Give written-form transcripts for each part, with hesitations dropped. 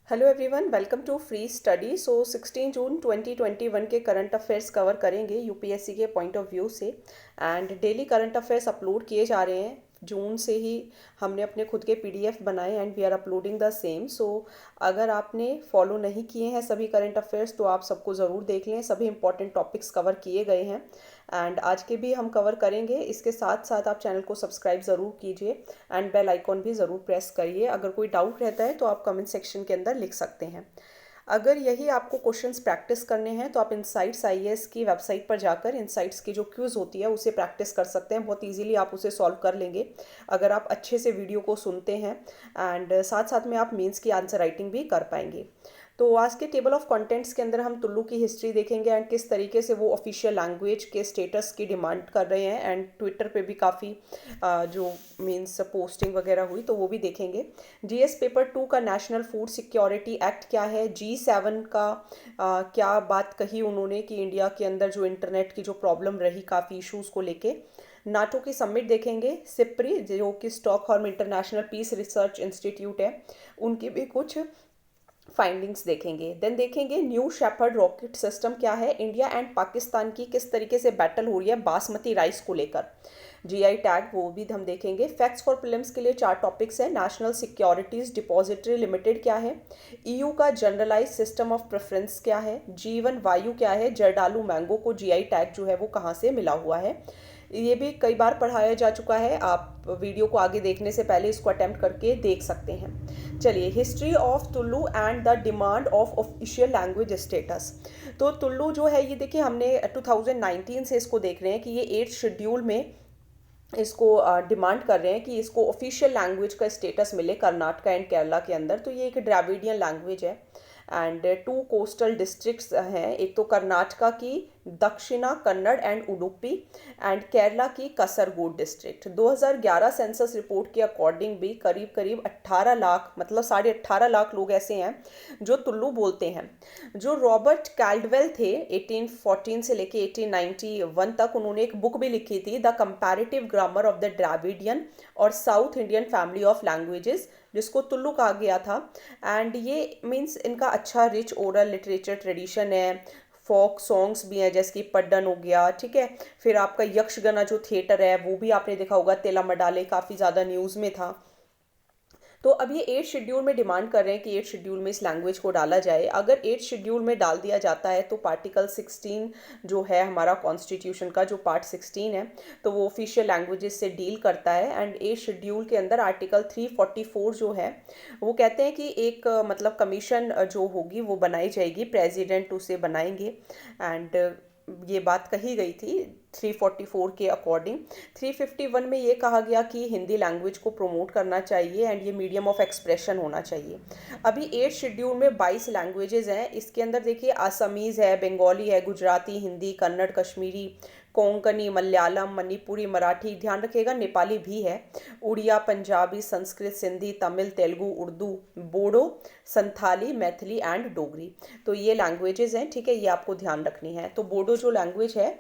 Hello everyone, welcome to free study. 16 June 2021 के current affairs cover करेंगे UPSC के point of view से। And daily current affairs upload किए जा रहे हैं। जून से ही हमने अपने खुद के पीडीएफ बनाए and we are uploading the same. So अगर आपने फॉलो नहीं किए हैं सभी करंट अफेयर्स तो आप सबको ज़रूर देख लें। सभी इंपॉर्टेंट टॉपिक्स कवर किए गए हैं एंड आज के भी हम कवर करेंगे। इसके साथ साथ आप चैनल को सब्सक्राइब ज़रूर कीजिए एंड बेल आइकॉन भी ज़रूर प्रेस करिए। अगर कोई डाउट रहता है तो आप कमेंट सेक्शन के अंदर लिख सकते हैं। अगर यही आपको क्वेश्चंस प्रैक्टिस करने हैं तो आप इनसाइट्स आईएएस की वेबसाइट पर जाकर इनसाइट्स की जो क्विज़ होती है उसे प्रैक्टिस कर सकते हैं। बहुत इजीली आप उसे सॉल्व कर लेंगे अगर आप अच्छे से वीडियो को सुनते हैं एंड साथ साथ में आप मेंस की आंसर राइटिंग भी कर पाएंगे। तो आज के टेबल ऑफ कंटेंट्स के अंदर हम टुल्लू की हिस्ट्री देखेंगे एंड किस तरीके से वो ऑफिशियल लैंग्वेज के स्टेटस की डिमांड कर रहे हैं एंड ट्विटर पे भी काफ़ी जो मीन्स पोस्टिंग वगैरह हुई तो वो भी देखेंगे। जीएस पेपर 2 का नेशनल फूड सिक्योरिटी एक्ट क्या है, G7 का क्या बात कही उन्होंने कि इंडिया के अंदर जो इंटरनेट की जो प्रॉब्लम रही काफ़ी इश्यूज़ को लेके। नाटो की समिट देखेंगे, सिप्री जो कि Stockholm International Peace Research Institute है उनकी भी कुछ फाइंडिंग्स देखेंगे। देन देखेंगे न्यू शेपर्ड रॉकेट सिस्टम क्या है, इंडिया एंड पाकिस्तान की किस तरीके से बैटल हो रही है बासमती राइस को लेकर, जीआई टैग वो भी हम देखेंगे। फैक्ट्स फॉर प्रीलिम्स के लिए 4 टॉपिक्स है। नेशनल सिक्योरिटीज डिपॉजिटरी लिमिटेड क्या है, ईयू का जनरलाइज सिस्टम ऑफ प्रेफरेंस क्या है, जीवन वायु क्या है, जर्डालू मैंगो को जीआई टैग जो है वो कहाँ से मिला हुआ है। ये भी कई बार पढ़ाया जा चुका है, आप वीडियो को आगे देखने से पहले इसको अटेम्प्ट करके देख सकते हैं। चलिए, history of Tullu and the demand of official language status. तो टुल्लू जो है ये देखिए हमने 2019 से इसको देख रहे हैं कि ये 8th शेड्यूल में इसको डिमांड कर रहे हैं कि इसको ऑफिशियल लैंग्वेज का स्टेटस मिले कर्नाटका एंड केरला के अंदर। तो ये एक द्राविडियन लैंग्वेज है एंड 2 कोस्टल डिस्ट्रिक्ट्स हैं, एक तो कर्नाटका की दक्षिणा कन्नड़ एंड उडुपी एंड केरला की कसरगोड डिस्ट्रिक्ट। 2011 सेंसस रिपोर्ट के अकॉर्डिंग भी करीब करीब 18 लाख मतलब 18.5 लाख लोग ऐसे हैं जो टुल्लू बोलते हैं। जो रॉबर्ट कैल्डवेल थे 1814 से लेके 1891 तक, उन्होंने एक बुक भी लिखी थी the comparative grammar of the Dravidian और south Indian family of languages, जिसको टुल्लू कहा गया था। एंड ये मीन्स इनका अच्छा रिच ओरल लिटरेचर ट्रेडिशन है, फोक सॉन्ग्स भी हैं जैसे कि पड्डन हो गया, ठीक है। फिर आपका यक्षगना जो थिएटर है वो भी आपने देखा होगा, तेला मडाले काफ़ी ज़्यादा न्यूज़ में था। तो अब ये 8th शेड्यूल में डिमांड कर रहे हैं कि 8th शेड्यूल में इस लैंग्वेज को डाला जाए। अगर 8th शेड्यूल में डाल दिया जाता है तो पार्टिकल 16 जो है हमारा कॉन्स्टिट्यूशन का जो पार्ट 16 है तो वो ऑफिशियल लैंग्वेजेस से डील करता है। एंड 8th शेड्यूल के अंदर आर्टिकल 344 जो है वो कहते हैं कि एक मतलब कमीशन जो होगी वो बनाई जाएगी, प्रेसिडेंट उसे बनाएंगे। एंड ये बात कही गई थी 344 के अकॉर्डिंग। 351 में ये कहा गया कि हिंदी लैंग्वेज को प्रमोट करना चाहिए एंड ये मीडियम ऑफ एक्सप्रेशन होना चाहिए। अभी 8th शेड्यूल में 22 लैंग्वेजेस हैं, इसके अंदर देखिए असमीज़ है, बंगाली है, गुजराती, हिंदी, कन्नड़, कश्मीरी, कोंकणी, मलयालम, मणिपुरी, मराठी, ध्यान रखिएगा नेपाली भी है, उड़िया, पंजाबी, संस्कृत, सिंधी, तमिल, तेलुगु, उर्दू, बोडो, संथाली, मैथिली एंड डोगरी। तो ये लैंग्वेजेस हैं, ठीक है, ये आपको ध्यान रखनी है। तो बोडो जो लैंग्वेज है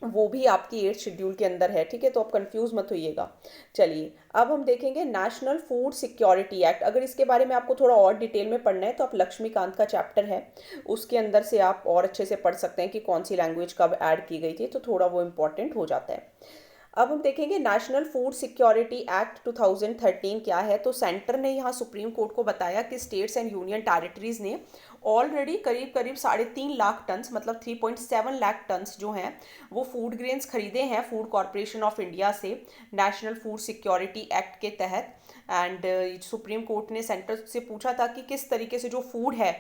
वो भी आपकी 8th शेड्यूल के अंदर है, ठीक है, तो आप कंफ्यूज मत होइएगा। चलिए, अब हम देखेंगे नेशनल फूड सिक्योरिटी एक्ट। अगर इसके बारे में आपको थोड़ा और डिटेल में पढ़ना है तो आप लक्ष्मीकांत का चैप्टर है उसके अंदर से आप और अच्छे से पढ़ सकते हैं कि कौन सी लैंग्वेज कब ऐड की गई थी, तो थोड़ा वो इम्पोर्टेंट हो जाता है। अब हम देखेंगे नेशनल फूड सिक्योरिटी एक्ट 2013 क्या है। तो सेंटर ने यहाँ सुप्रीम कोर्ट को बताया कि स्टेट्स एंड यूनियन टेरिटरीज ने ऑलरेडी करीब करीब 3.5 लाख टन्स मतलब 3.7 लाख टन्स जो हैं वो फूड ग्रेन्स खरीदे हैं फूड कॉरपोरेशन ऑफ इंडिया से नेशनल फूड सिक्योरिटी एक्ट के तहत। एंड सुप्रीम कोर्ट ने सेंटर से पूछा था कि किस तरीके से जो फूड है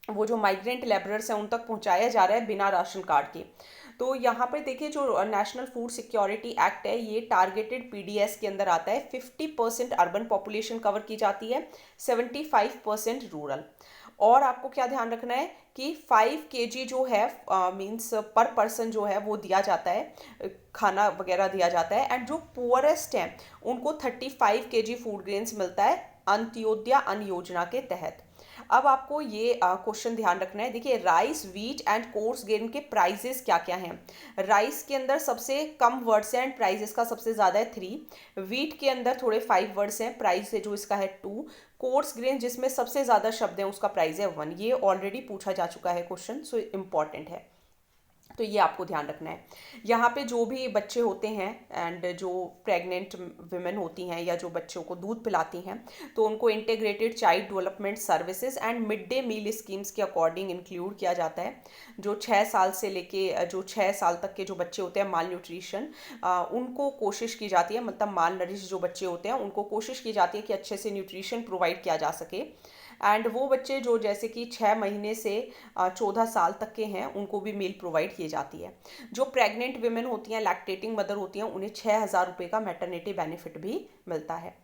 वो जो माइग्रेंट लेबरर्स हैं उन तक पहुंचाया जा रहा है बिना राशन कार्ड के। तो यहाँ पे देखिए जो नेशनल फूड सिक्योरिटी एक्ट है ये टारगेटेड पीडीएस के अंदर आता है। 50% अर्बन पॉपुलेशन कवर की जाती है, 75% रूरल। और आपको क्या ध्यान रखना है कि 5 kg जो है मीन्स पर पर्सन जो है वो दिया जाता है, खाना वगैरह दिया जाता है। एंड जो पुअरेस्ट हैं उनको 35 kg फूड ग्रेन्स मिलता है अंत्योदय अन्न योजना के तहत। अब आपको ये क्वेश्चन ध्यान रखना है। देखिए, rice, wheat and coarse grain के प्राइजेस क्या क्या हैं। राइस के अंदर सबसे कम वर्ड्स हैं एंड प्राइजेस का सबसे ज़्यादा है 3। व्हीट के अंदर थोड़े 5 वर्ड्स हैं, प्राइस है जो इसका है 2। कोर्स ग्रेन जिसमें सबसे ज़्यादा शब्द हैं उसका प्राइस है 1। ये ऑलरेडी पूछा जा चुका है क्वेश्चन, सो इम्पॉर्टेंट है, तो ये आपको ध्यान रखना है। यहाँ पे जो भी बच्चे होते हैं एंड जो प्रेग्नेंट विमेन होती हैं या जो बच्चों को दूध पिलाती हैं, तो उनको integrated child development services and mid day meal schemes के अकॉर्डिंग इंक्लूड किया जाता है। जो 6 साल से लेके जो 6 साल तक के जो बच्चे होते हैं माल न्यूट्रिशन, उनको कोशिश की जाती है, मतलब माल नरिश जो बच्चे होते हैं उनको कोशिश की जाती है कि अच्छे से न्यूट्रिशन प्रोवाइड किया जा सके। एंड वो बच्चे जो जैसे कि 6 महीने से 14 साल तक के हैं उनको भी मील प्रोवाइड की जाती है। जो प्रेग्नेंट विमेन होती हैं, लैक्टेटिंग मदर होती हैं, उन्हें 6,000 रुपये का मैटरनिटी बेनिफिट भी मिलता है।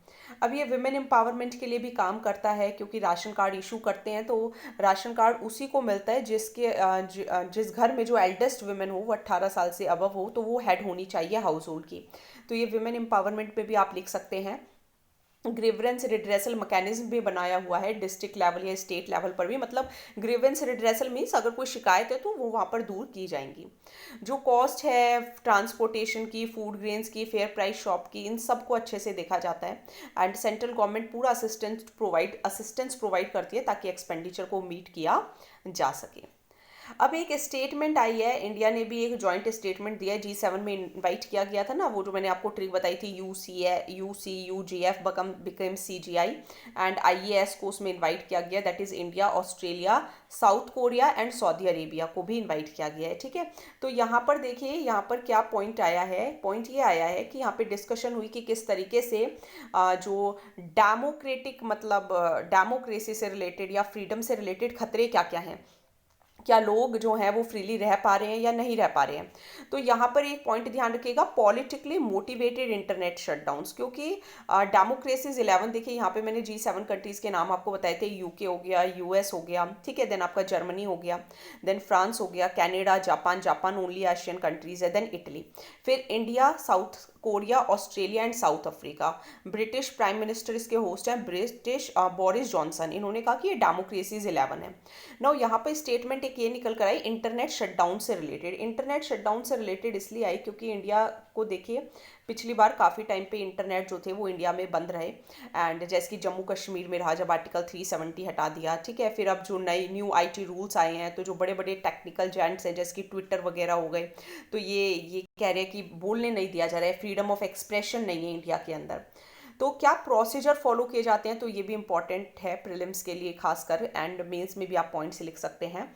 अब ये विमेन एम्पावरमेंट के लिए भी काम करता है, क्योंकि राशन कार्ड इशू करते हैं तो राशन कार्ड उसी को मिलता है जिस घर में जो एल्डेस्ट विमेन हो, वो 18 साल से अबव हो, तो वो हेड होनी चाहिए हाउस होल्ड की। तो ये विमेन एम्पावरमेंट में भी आप लिख सकते हैं। ग्रीवेंस रिड्रेसल मैकेनिज्म भी बनाया हुआ है डिस्ट्रिक्ट लेवल या स्टेट लेवल पर भी, मतलब ग्रीवेंस रिड्रेसल मीन्स अगर कोई शिकायत है तो वो वहाँ पर दूर की जाएंगी। जो कॉस्ट है ट्रांसपोर्टेशन की, फूड ग्रेन्स की, फेयर प्राइस शॉप की, इन सबको अच्छे से देखा जाता है। एंड सेंट्रल गवर्नमेंट पूरा असिस्टेंस प्रोवाइड करती है ताकि एक्सपेंडिचर को मीट किया जा सके। अब एक स्टेटमेंट आई है, इंडिया ने भी एक जॉइंट स्टेटमेंट दिया है। G7 में इनवाइट किया गया था ना, वो जो मैंने आपको ट्रिक बताई थी, UCUGF become CGI and IAS को उसमें इनवाइट किया गया, that is India, Australia, south Korea and Saudi Arabia को भी इनवाइट किया गया है। ठीक है, तो यहाँ पर देखिए यहाँ पर क्या पॉइंट आया है। पॉइंट ये आया है कि यहाँ पे डिस्कशन हुई कि किस तरीके से जो डेमोक्रेटिक मतलब डेमोक्रेसी से रिलेटेड या फ्रीडम से रिलेटेड खतरे क्या क्या हैं, क्या लोग जो हैं वो फ्रीली रह पा रहे हैं या नहीं रह पा रहे हैं। तो यहाँ पर एक पॉइंट ध्यान रखिएगा, पॉलिटिकली मोटिवेटेड इंटरनेट शटडाउन्स, क्योंकि डेमोक्रेसीज 11, देखिए यहाँ पे मैंने G7 कंट्रीज़ के नाम आपको बताए थे, यूके हो गया, US हो गया, ठीक है, देन आपका जर्मनी हो गया, देन फ्रांस हो गया, Canada, Japan only Asian countries है, देन इटली, फिर India, south Korea, Australia and south Africa. British prime minister इसके होस्ट हैं, ब्रिटिश बोरिस जॉनसन, इन्होंने कहा कि ये डेमोक्रेसीज 11 है। नाउ यहाँ पे स्टेटमेंट एक ये निकल कर आई इंटरनेट शटडाउन से रिलेटेड। इंटरनेट शटडाउन से रिलेटेड इसलिए आई क्योंकि इंडिया को देखिए पिछली बार काफ़ी टाइम पे इंटरनेट जो थे वो इंडिया में बंद रहे, एंड जैसे कि जम्मू कश्मीर में रहा जब आर्टिकल 370 हटा दिया, ठीक है। फिर अब जो नई न्यू IT रूल्स आए हैं, तो जो बड़े बड़े टेक्निकल जायंट्स हैं जैसे कि ट्विटर वगैरह हो गए, तो ये कह रहे हैं कि बोलने नहीं दिया जा रहा है, फ्रीडम ऑफ एक्सप्रेशन नहीं है इंडिया के अंदर। तो क्या प्रोसीजर फॉलो किए जाते हैं, तो ये भी इंपॉर्टेंट है प्रीलिम्स के लिए खासकर, एंड मेंस में भी आप पॉइंट्स लिख सकते हैं।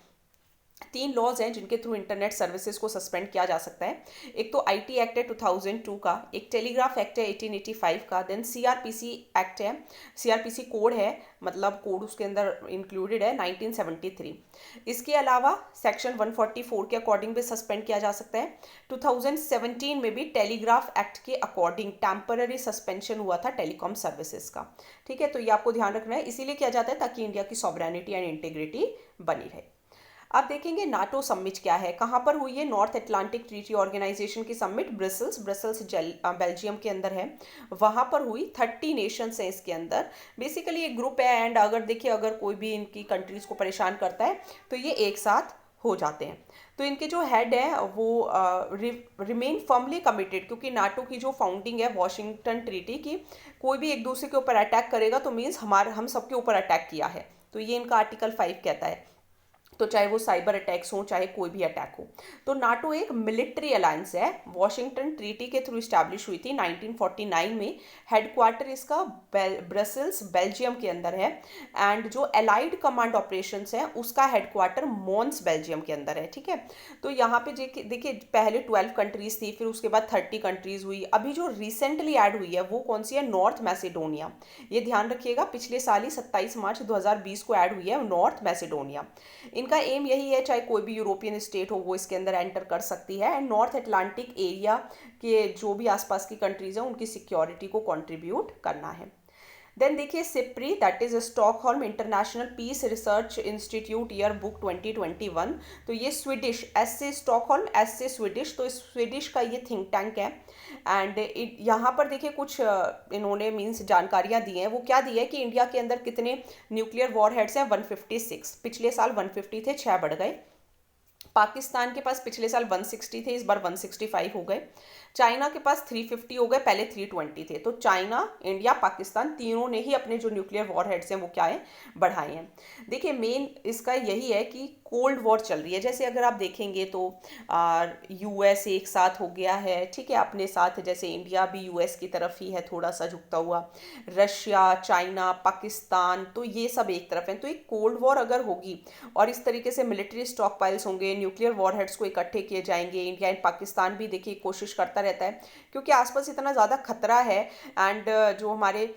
3 लॉज हैं जिनके थ्रू इंटरनेट सर्विसेज को सस्पेंड किया जा सकता है। एक तो IT एक्ट है 2002 का, एक टेलीग्राफ एक्ट है 1885 का, देन CRPC एक्ट है, CRPC कोड है, मतलब कोड उसके अंदर इंक्लूडेड है 1973। इसके अलावा सेक्शन 144 के अकॉर्डिंग भी सस्पेंड किया जा सकता है। 2017 में भी टेलीग्राफ एक्ट के अकॉर्डिंग टेम्पररी सस्पेंशन हुआ था टेलीकॉम सर्विसेज का। ठीक है, तो ये आपको ध्यान रखना है, इसीलिए किया जाता है ताकि इंडिया की सॉवरेनिटी एंड इंटीग्रिटी बनी रहे। अब देखेंगे नाटो समिट क्या है, कहाँ पर हुई है। नॉर्थ अटलांटिक ट्रीटी ऑर्गेनाइजेशन की समिट ब्रसल्स बेल्जियम के अंदर है, वहाँ पर हुई। 30 नेशंस हैं इसके अंदर, बेसिकली एक ग्रुप है, एंड अगर देखिए अगर कोई भी इनकी कंट्रीज़ को परेशान करता है तो ये एक साथ हो जाते हैं। तो इनके जो हेड हैं वो रिमेन फर्मली कमिटेड, क्योंकि नाटो की जो फाउंडिंग है वॉशिंगटन ट्रीटी की, कोई भी एक दूसरे के ऊपर अटैक करेगा तो मीन्स हम सबके ऊपर अटैक किया है, तो ये इनका आर्टिकल 5 कहता है। तो चाहे वो साइबर अटैक्स हो चाहे कोई भी अटैक हो, तो नाटो एक मिलिट्री अलायंस है, वॉशिंगटन ट्रीटी के थ्रू इस्टेब्लिश हुई थी 1949 में। हेडक्वार्टर इसका ब्रसल्स बेल्जियम के अंदर है, एंड जो अलाइड कमांड ऑपरेशंस है उसका हेडक्वार्टर मोन्स बेल्जियम के अंदर है। ठीक है, तो यहाँ पे देखिए पहले 12 कंट्रीज थी, फिर उसके बाद 30 कंट्रीज हुई, अभी जो रिसेंटली ऐड हुई है वो कौन सी है, नॉर्थ मैसेडोनिया। ये ध्यान रखिएगा, पिछले साल ही 27 मार्च 2020 को ऐड हुई है नॉर्थ मैसेडोनिया। इनका एम यही है चाहे कोई भी यूरोपियन स्टेट हो वो इसके अंदर एंटर कर सकती है, एंड नॉर्थ अटलांटिक एरिया के जो भी आसपास की कंट्रीज हैं उनकी सिक्योरिटी को कंट्रीब्यूट करना है। देन देखिए SIPRI, that is Stockholm International Peace Research Institute year book 2021। तो ये स्वीडिश, एस से स्टॉकहोल्म, एस से स्वीडिश, तो स्वीडिश का ये थिंक टैंक है। एंड यहाँ पर देखिए कुछ इन्होंने मीन्स जानकारियाँ दी हैं। वो क्या दी है कि इंडिया के अंदर कितने न्यूक्लियर वॉर हेड्स हैं, 156। पिछले साल 150 थे, 6 बढ़ गए। पाकिस्तान के पास पिछले साल 160 थे, इस बार 165 हो गए। चाइना के पास 350 हो गए, पहले 320 थे। तो चाइना, इंडिया, पाकिस्तान तीनों ने ही अपने जो न्यूक्लियर वॉर हेड्स हैं वो क्या है, बढ़ाए हैं। देखिए मेन इसका यही है कि कोल्ड वॉर चल रही है। जैसे अगर आप देखेंगे तो यूएस एक साथ हो गया है, ठीक है, अपने साथ, जैसे इंडिया भी यूएस की तरफ ही है थोड़ा सा झुकता हुआ, रशिया, चाइना, पाकिस्तान, तो ये सब एक तरफ है। तो एक कोल्ड वॉर अगर होगी और इस तरीके से मिलिट्री स्टॉक पाइल्स होंगे, न्यूक्लियर वॉरहेड्स को इकट्ठे किए जाएंगे, इंडिया एंड पाकिस्तान भी देखिए कोशिश करता रहता है क्योंकि आसपास इतना ज़्यादा खतरा है। एंड जो हमारे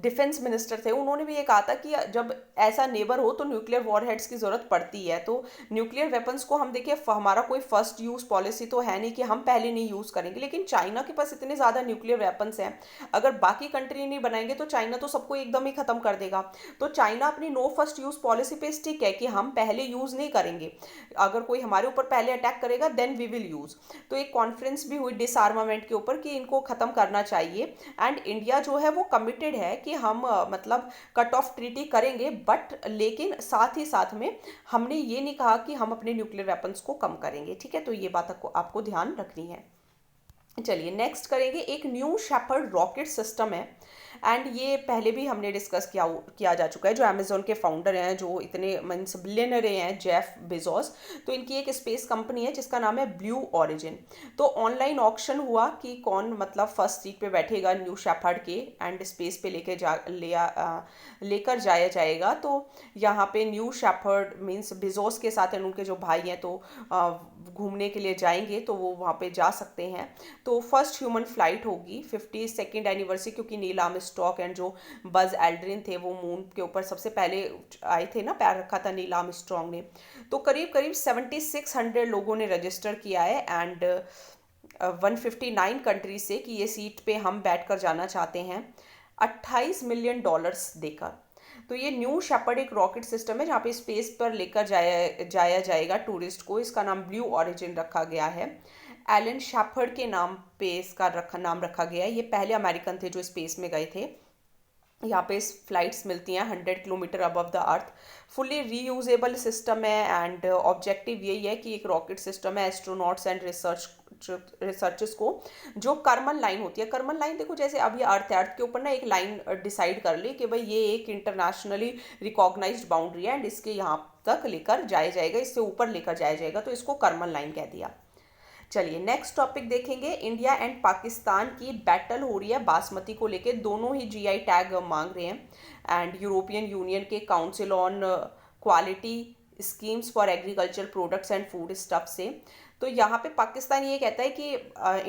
डिफेंस मिनिस्टर थे उन्होंने भी ये कहा था कि जब ऐसा नेबर हो तो न्यूक्लियर वॉरहेड्स की ज़रूरत पड़ती है। तो न्यूक्लियर वेपन्स को हम देखिए, हमारा कोई फर्स्ट यूज़ पॉलिसी तो है नहीं कि हम पहले नहीं यूज़ करेंगे, लेकिन चाइना के पास इतने ज़्यादा न्यूक्लियर वेपन्स हैं, अगर बाकी कंट्री नहीं बनाएंगे तो चाइना तो सबको एकदम ही ख़त्म कर देगा। तो चाइना अपनी नो फर्स्ट यूज़ पॉलिसी पे स्टिक है कि हम पहले यूज़ नहीं करेंगे, अगर कोई हमारे ऊपर पहले अटैक करेगा देन वी विल यूज़। तो एक कॉन्फ्रेंस भी हुई डिसआर्मामेंट के ऊपर कि इनको ख़त्म करना चाहिए। एंड इंडिया जो है वो कमिटेड है कि हम मतलब कट ऑफ ट्रीटी करेंगे, बट लेकिन साथ ही साथ में हमने ये नहीं कहा कि हम अपने न्यूक्लियर वेपन्स को कम करेंगे, ठीक है। तो ये बात आपको ध्यान रखनी है। चलिए नेक्स्ट करेंगे, एक न्यू शेपर्ड रॉकेट सिस्टम है। एंड ये पहले भी हमने डिस्कस किया जा चुका है। जो अमेजोन के फाउंडर हैं, जो इतने मीन्स बिलियनर हैं, जेफ बेजोस, तो इनकी एक स्पेस कंपनी है जिसका नाम है ब्लू ओरिजिन। तो ऑनलाइन ऑक्शन हुआ कि कौन मतलब फर्स्ट सीट पे बैठेगा न्यू शेपर्ड के, एंड स्पेस पे लेकर जाया जाएगा। तो यहाँ पे न्यू शेपर्ड मीन्स बेजोस के साथ उनके जो भाई हैं तो घूमने के लिए जाएंगे, तो वो वहाँ पे जा सकते हैं। तो फर्स्ट ह्यूमन फ्लाइट होगी 52nd एनिवर्सरी, क्योंकि नील आर्मस्ट्रॉन्ग एंड जो बज एल्ड्रिन थे वो मून के ऊपर सबसे पहले आए थे ना, पैर रखा था नील आर्मस्ट्रॉन्ग ने। तो करीब करीब 7600 लोगों ने रजिस्टर किया है, एंड 159 कंट्री से कि ये सीट पे हम बैठकर जाना चाहते हैं, $28 मिलियन देकर। तो ये न्यू शेपर्ड एक रॉकेट सिस्टम है जहाँ पे स्पेस पर लेकर जाया जाएगा टूरिस्ट को। इसका नाम ब्लू ओरिजिन रखा गया है। एलन शेपर्ड के नाम पे इसका नाम रखा गया है। ये पहले अमेरिकन थे जो स्पेस में गए थे। यहाँ पे फ्लाइट्स मिलती हैं 100 kilometre above the earth. Fully reusable system है, एंड ऑब्जेक्टिव यही है कि एक रॉकेट सिस्टम है एस्ट्रोनॉट्स एंड रिसर्चर्स को, जो कर्मन लाइन होती है। कर्मन लाइन देखो, जैसे अभी अर्थ है, अर्थ के ऊपर ना एक लाइन डिसाइड कर ली कि भाई ये एक इंटरनेशनली रिकॉग्नाइज्ड बाउंड्री है, एंड इसके यहाँ तक लेकर जाया जाएगा, इससे ऊपर लेकर जाया जाएगा, तो इसको कर्मन लाइन कह दिया। चलिए नेक्स्ट टॉपिक देखेंगे, इंडिया एंड पाकिस्तान की बैटल हो रही है बासमती को लेके। दोनों ही जीआई टैग मांग रहे हैं। एंड यूरोपियन यूनियन के council on quality schemes for agriculture products and food stuff से, तो यहाँ पे पाकिस्तान ये कहता है कि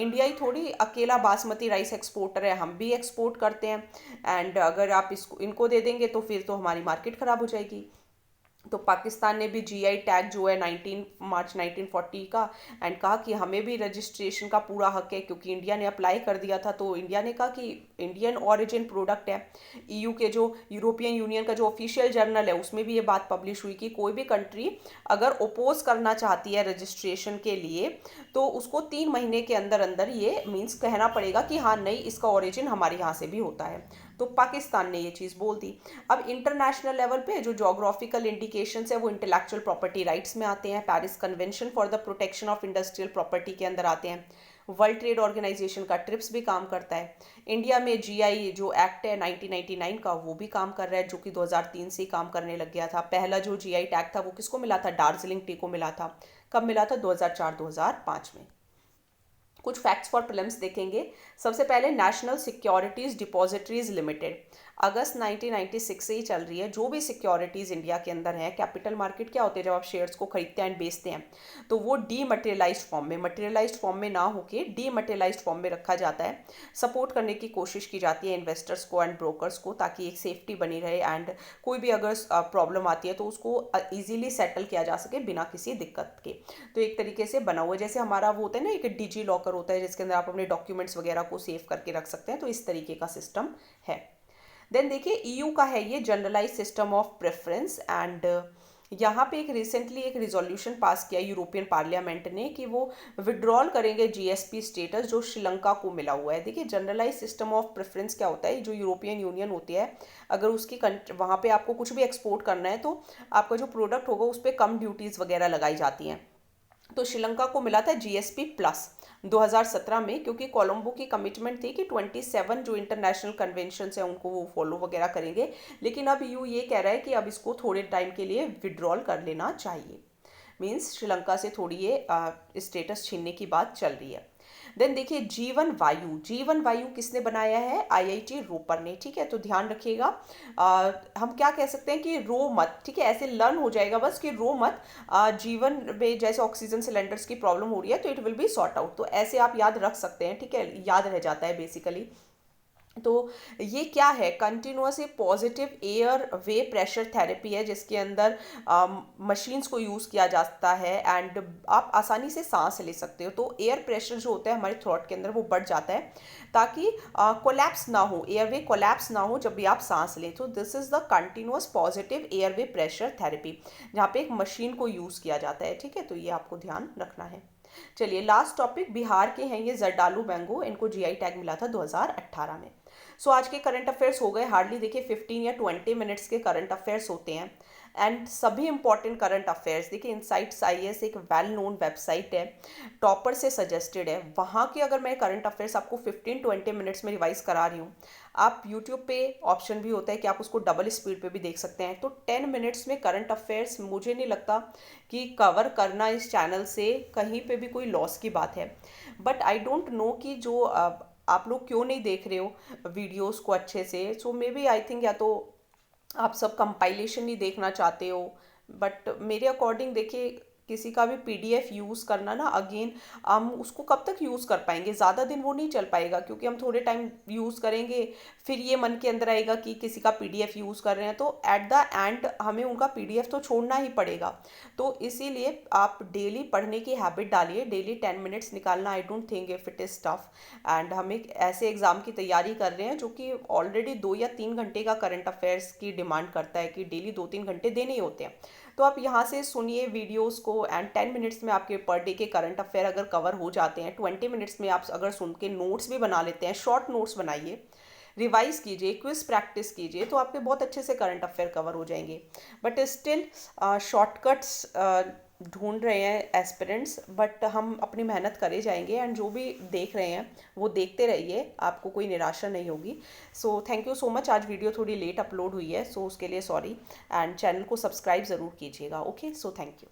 इंडिया ही थोड़ी अकेला बासमती राइस एक्सपोर्टर है, हम भी एक्सपोर्ट करते हैं, एंड अगर आप इनको दे देंगे तो फिर तो हमारी मार्केट ख़राब हो जाएगी। तो पाकिस्तान ने भी जीआई टैग जो है 19 मार्च 1940 का, एंड कहा कि हमें भी रजिस्ट्रेशन का पूरा हक है, क्योंकि इंडिया ने अप्लाई कर दिया था। तो इंडिया ने कहा कि इंडियन ओरिजिन प्रोडक्ट है। ईयू के जो यूरोपियन यूनियन का जो ऑफिशियल जर्नल है उसमें भी ये बात पब्लिश हुई कि कोई भी कंट्री अगर ओपोज करना चाहती है रजिस्ट्रेशन के लिए तो उसको 3 महीने के अंदर अंदर ये मीन्स कहना पड़ेगा कि हाँ नहीं, इसका ओरिजिन हमारे यहाँ से भी होता है। तो पाकिस्तान ने ये चीज़ बोल दी। अब इंटरनेशनल लेवल पे जो जोग्राफिकल इंडिकेशंस है वो इंटेलेक्चुअल प्रॉपर्टी राइट्स में आते हैं, Paris convention for the protection of industrial property के अंदर आते हैं, वर्ल्ड ट्रेड ऑर्गेनाइजेशन का ट्रिप्स भी काम करता है। इंडिया में जीआई जो एक्ट है 1999 का वो भी काम कर रहा है, जो कि 2003 से ही काम करने लग गया था। पहला जो जीआई टैग था वो किसको मिला था, दार्जिलिंग टी को मिला था। कब मिला था, 2004-2005 में। कुछ फैक्ट्स फॉर प्रीलिम्स देखेंगे। सबसे पहले नेशनल सिक्योरिटीज डिपॉजिटरीज लिमिटेड, अगस्त 1996 से ही चल रही है। जो भी सिक्योरिटीज़ इंडिया के अंदर हैं, कैपिटल मार्केट क्या होते हैं, जब आप शेयर्स को खरीदते हैं एंड बेचते हैं तो वो डीमटेरियलाइज्ड फॉर्म में, मटेरियलाइज्ड फॉर्म में ना होके डीमटेरियलाइज्ड फॉर्म में रखा जाता है। सपोर्ट करने की कोशिश की जाती है इन्वेस्टर्स को एंड ब्रोकर्स को, ताकि एक सेफ्टी बनी रहे एंड कोई भी अगर प्रॉब्लम आती है तो उसको ईजिली सेटल किया जा सके बिना किसी दिक्कत के। तो एक तरीके से बना हुआ है, जैसे हमारा वो होता है ना, एक डिजी लॉकर होता है जिसके अंदर आप अपने डॉक्यूमेंट्स वगैरह को सेव करके रख सकते हैं, तो इस तरीके का सिस्टम है। देन देखिए ईयू का है ये generalize system of preference, and यहाँ पे एक रिसेंटली एक रिजोल्यूशन पास किया यूरोपियन पार्लियामेंट ने कि वो विड्रॉल करेंगे जीएसपी स्टेटस जो श्रीलंका को मिला हुआ है। देखिए जनरलाइज सिस्टम ऑफ प्रेफरेंस क्या होता है, जो यूरोपियन यूनियन होती है, अगर उसकी वहाँ पे आपको कुछ भी एक्सपोर्ट करना है तो आपका जो प्रोडक्ट होगा उस पर कम ड्यूटीज़ वगैरह लगाई जाती हैं। तो श्रीलंका को मिला था जीएसपी प्लस 2017 में, क्योंकि कोलंबो की कमिटमेंट थी कि 27 जो इंटरनेशनल कन्वेंशन है उनको वो फॉलो वगैरह करेंगे, लेकिन अब यू ये कह रहा है कि अब इसको थोड़े टाइम के लिए विड्रॉल कर लेना चाहिए। मीन्स श्रीलंका से थोड़ी ये स्टेटस छीनने की बात चल रही है। देन देखिए जीवन वायु, जीवन वायु किसने बनाया है, आईआईटी रोपर ने। ठीक है, तो ध्यान रखिएगा, हम क्या कह सकते हैं कि रो मत, ठीक है, ऐसे लर्न हो जाएगा बस कि रो मत, जीवन में जैसे ऑक्सीजन सिलेंडर्स की प्रॉब्लम हो रही है तो it will be sort out, तो ऐसे आप याद रख सकते हैं। ठीक है, याद रह जाता है बेसिकली। तो ये क्या है, कंटिन्यूअस पॉजिटिव एयर वे प्रेशर थेरेपी है, जिसके अंदर मशीन्स को यूज़ किया जाता है एंड आप आसानी से सांस ले सकते हो। तो एयर प्रेशर जो होता है हमारे थ्रोट के अंदर वो बढ़ जाता है, ताकि कोलैप्स ना हो, एयरवे कोलैप्स ना हो जब भी आप सांस लें। तो this is the continuous positive airway pressure therapy, जहाँ पे एक मशीन को यूज़ किया जाता है। ठीक है, तो ये आपको ध्यान रखना है। चलिए लास्ट टॉपिक, बिहार के हैं ये जरदालू मैंगो, इनको जीआई टैग मिला था 2018 में। सो आज के करंट अफेयर्स हो गए, हार्डली देखिए 15 या 20 मिनट्स के करंट अफेयर्स होते हैं एंड सभी इंपॉर्टेंट करंट अफेयर्स। देखिए इनसाइट्स आईएएस एक वेल नोन वेबसाइट है, टॉपर से सजेस्टेड है, वहाँ के अगर मैं करंट अफेयर्स आपको 15-20 मिनट्स में रिवाइज करा रही हूँ। आप यूट्यूब पे ऑप्शन भी होता है कि आप उसको डबल स्पीड पे भी देख सकते हैं। तो 10 मिनट्स में करंट अफेयर्स मुझे नहीं लगता कि कवर करना इस चैनल से कहीं पे भी कोई लॉस की बात है। बट आई डोंट नो कि जो आप लोग क्यों नहीं देख रहे हो वीडियोस को अच्छे से। सो मे बी आई थिंक या तो आप सब कंपाइलेशन नहीं देखना चाहते हो, बट मेरे अकॉर्डिंग देखिए किसी का भी पीडीएफ यूज़ करना ना, अगेन हम उसको कब तक यूज़ कर पाएंगे, ज़्यादा दिन वो नहीं चल पाएगा, क्योंकि हम थोड़े टाइम यूज़ करेंगे फिर ये मन के अंदर आएगा कि किसी का पीडीएफ यूज़ कर रहे हैं, तो एट द एंड हमें उनका पीडीएफ तो छोड़ना ही पड़ेगा। तो इसीलिए आप डेली पढ़ने की हैबिट डालिए, डेली 10 मिनट्स निकालना, I don't think if it is tough. And हम एक ऐसे एग्ज़ाम की तैयारी कर रहे हैं जो कि ऑलरेडी 2 या 3 घंटे का करंट अफेयर्स की डिमांड करता है कि डेली 2-3 घंटे देने ही होते हैं। तो आप यहाँ से सुनिए वीडियोस को एंड 10 मिनट्स में आपके पर डे के करंट अफेयर अगर कवर हो जाते हैं, 20 मिनट्स में आप अगर सुन के नोट्स भी बना लेते हैं, शॉर्ट नोट्स बनाइए, रिवाइज कीजिए, क्विज प्रैक्टिस कीजिए, तो आपके बहुत अच्छे से करंट अफेयर कवर हो जाएंगे। बट स्टिल शॉर्टकट्स ढूंढ रहे हैं एस्पिरेंट्स, बट हम अपनी मेहनत करे जाएंगे एंड जो भी देख रहे हैं वो देखते रहिए, आपको कोई निराशा नहीं होगी। So thank you so much. आज वीडियो थोड़ी लेट अपलोड हुई है, सो उसके लिए सॉरी, एंड चैनल को सब्सक्राइब ज़रूर कीजिएगा। Okay, so thank you.